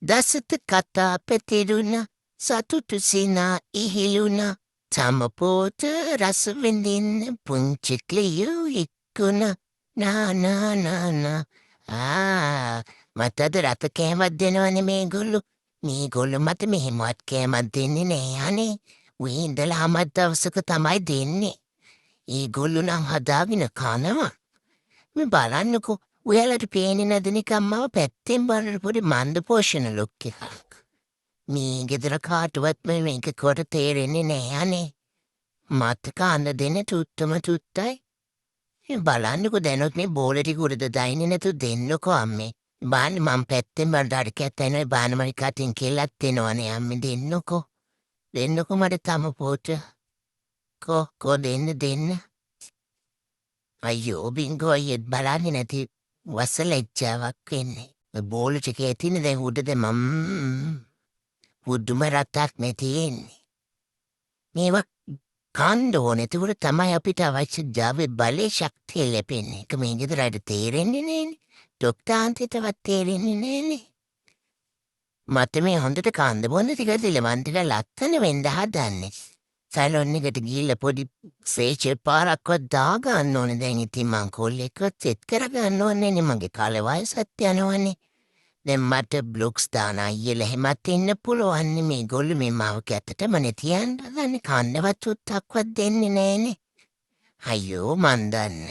දසත කතා පැතිරුණ සතුටු සිනා ඉහිලුණ තම පෝත රසවිඳින්න පුංචි ක්ලියෝ එක්කුණ නානානානා මතද රත කෑමත් දෙනවනේ මේගොල්ලෝ මට මෙහෙමවත් කෑමත් දෙන්නේ නෑ අනේ උහින්දලා හමත් දවසක තමයි දෙන්නේ. ඒගොල්ලෝ නම් හදාගෙන කනවා. මේ බලන්නකෝ ඔයාලට පේන්නේ නැද නිකන් මම පැත්තෙන් බලන පොඩි මන්ද පෝෂණ ලොක් එකක්. මේ ගෙදර කාටවත් මේක කොට තේරෙන්නේ නෑ අනේ. මට කන්න දෙන තුත්තම තුත්තයි. බලන්නකෝ දැනොත් මේ බෝල ටික උඩද දයින්නේ නැතු දෙන්නකෝ අම්මේ. බාන්න මම පැත්තෙන් බලද්දි කැතයි බානමයි කටින් කෙල්ලත් දෙනවනේ අම්මේ දෙන්නකෝ. දෙන්නකෝ මට තම පොත. කෝ දෙන්න. අයියෝ බින්ගෝ අයියෙත් බලන්නේ නැති වසලැජ්ජාවක් වෙන්නේ. බෝල ටික ඇතිනේ දැන් උඩද පුදුම රටක් මේ තියෙන්නේ. මේවා කන්න ඕනේ. ඒකට තමයි අපිට අවශ්‍ය ජාවේ බලේ ශක්තිය ලැබෙන්නේ. ඒක මේ ගෙදරට තේරෙන්නේ නෑනේ. ඩොක්ටර් ආන්ටිටවත් තේරෙන්නේ නෑනේ. මට මේ හොඳට කන්න බොන්න ටික දිලමන් ටික ලස්සන වෙන්න හදන්නේ. සැලොන් එකට ගිහිල්ලා පොඩි ෆේෂියල් පාරක්වත් දාගන්න ඕනේ. දැන් ඉතින් මං කොල්ලෙක්වත් සෙට් කරගන්න ඕනේ නේ. මගේ කාලේ වයසත් යනවනේ. දැන් මට බ්ලොග්ස් දාන අයියලා එහෙමත් ඉන්න පුළුවන් නේ. මේගොල්ලෝ මේ මාව කැතටම නේ තියන්න හදන්නේ. කන්නවත් උත්තක්වත් දෙන්නේ නෑනේ. අයියෝ මන් දන්නේ